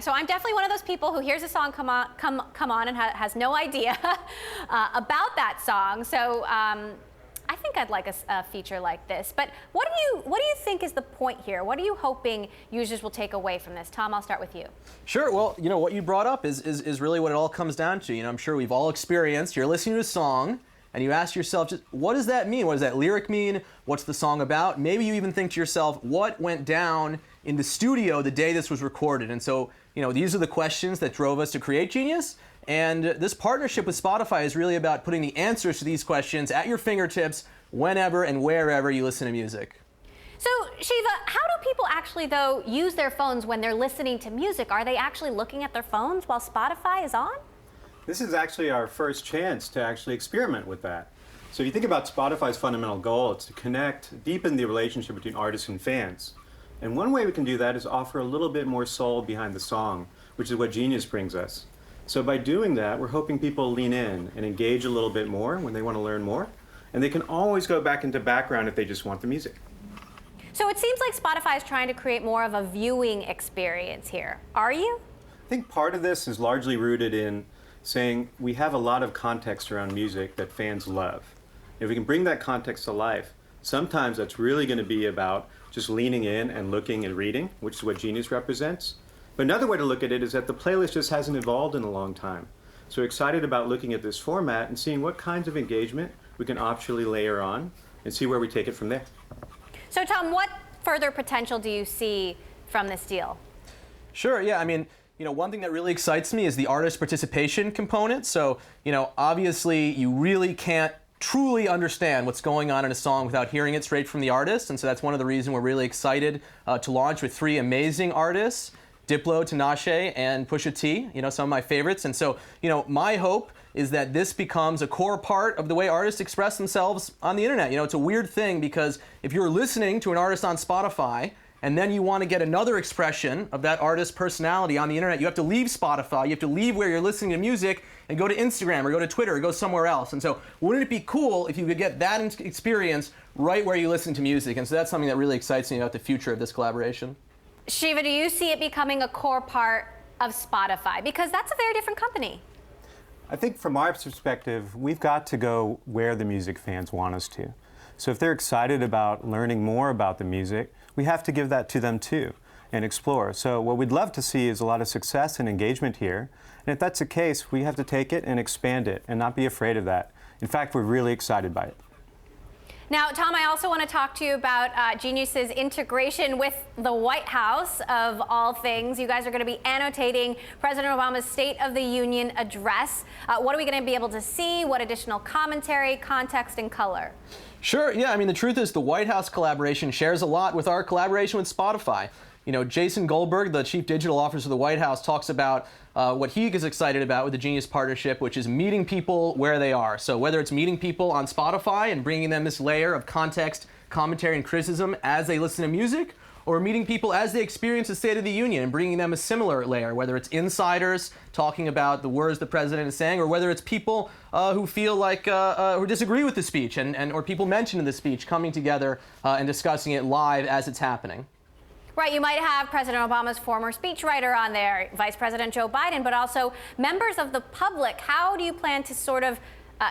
So I'm definitely one of those people who hears a song come on and has no idea about that song. So I think I'd like a feature like this. But what do you think is the point here? What are you hoping users will take away from this? Tom, I'll start with you. Sure. Well, what you brought up is really what it all comes down to. I'm sure we've all experienced. You're listening to a song and you ask yourself, just what does that mean? What does that lyric mean? What's the song about? Maybe you even think to yourself, what went down in the studio the day this was recorded? And so, these are the questions that drove us to create Genius. And this partnership with Spotify is really about putting the answers to these questions at your fingertips whenever and wherever you listen to music. So, Shiva, how do people actually, though, use their phones when they're listening to music? Are they actually looking at their phones while Spotify is on? This is actually our first chance to actually experiment with that. So if you think about Spotify's fundamental goal, it's to connect, deepen the relationship between artists and fans. And one way we can do that is offer a little bit more soul behind the song, which is what Genius brings us. So by doing that, we're hoping people lean in and engage a little bit more when they want to learn more. And they can always go back into background if they just want the music. So it seems like Spotify is trying to create more of a viewing experience here. Are you? I think part of this is largely rooted in saying we have a lot of context around music that fans love. If we can bring that context to life, sometimes that's really going to be about just leaning in and looking and reading, which is what Genius represents. But another way to look at it is that the playlist just hasn't evolved in a long time. So we're excited about looking at this format and seeing what kinds of engagement we can optionally layer on and see where we take it from there. So Tom, what further potential do you see from this deal? Sure, yeah, one thing that really excites me is the artist participation component. So, obviously you really can't truly understand what's going on in a song without hearing it straight from the artist. And so that's one of the reasons we're really excited to launch with 3 amazing artists, Diplo, Tinashe, and Pusha T, some of my favorites. And so, my hope is that this becomes a core part of the way artists express themselves on the internet. It's a weird thing because if you're listening to an artist on Spotify and then you want to get another expression of that artist's personality on the internet, you have to leave Spotify, you have to leave where you're listening to music and go to Instagram or go to Twitter or go somewhere else. And so wouldn't it be cool if you could get that experience right where you listen to music? And so that's something that really excites me about the future of this collaboration. Shiva, do you see it becoming a core part of Spotify? Because that's a very different company. I think from our perspective, we've got to go where the music fans want us to. So if they're excited about learning more about the music, we have to give that to them too and explore. So what we'd love to see is a lot of success and engagement here. And if that's the case, we have to take it and expand it and not be afraid of that. In fact, we're really excited by it. Now, Tom, I also want to talk to you about Genius's integration with the White House, of all things. You guys are going to be annotating President Obama's State of the Union address. What are we going to be able to see? What additional commentary, context, and color? Sure, yeah, the truth is the White House collaboration shares a lot with our collaboration with Spotify. Jason Goldberg, the Chief Digital Officer of the White House, talks about what he is excited about with the Genius partnership, which is meeting people where they are. So whether it's meeting people on Spotify and bringing them this layer of context, commentary, and criticism as they listen to music, or meeting people as they experience the State of the Union and bringing them a similar layer, whether it's insiders talking about the words the president is saying, or whether it's people who feel like, who disagree with the speech, or people mentioned in the speech coming together and discussing it live as it's happening. Right, you might have President Obama's former speechwriter on there, Vice President Joe Biden, but also members of the public. How do you plan to sort of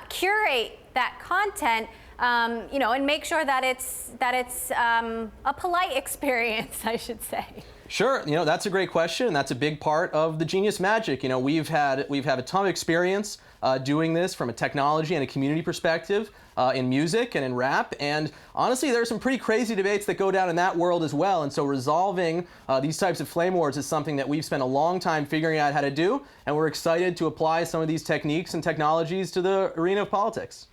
curate that content, and make sure that it's a polite experience, I should say? Sure, that's a great question. That's a big part of the Genius magic. We've had a ton of experience doing this from a technology and a community perspective in music and in rap. And honestly, there are some pretty crazy debates that go down in that world as well. And so resolving these types of flame wars is something that we've spent a long time figuring out how to do. And we're excited to apply some of these techniques and technologies to the arena of politics.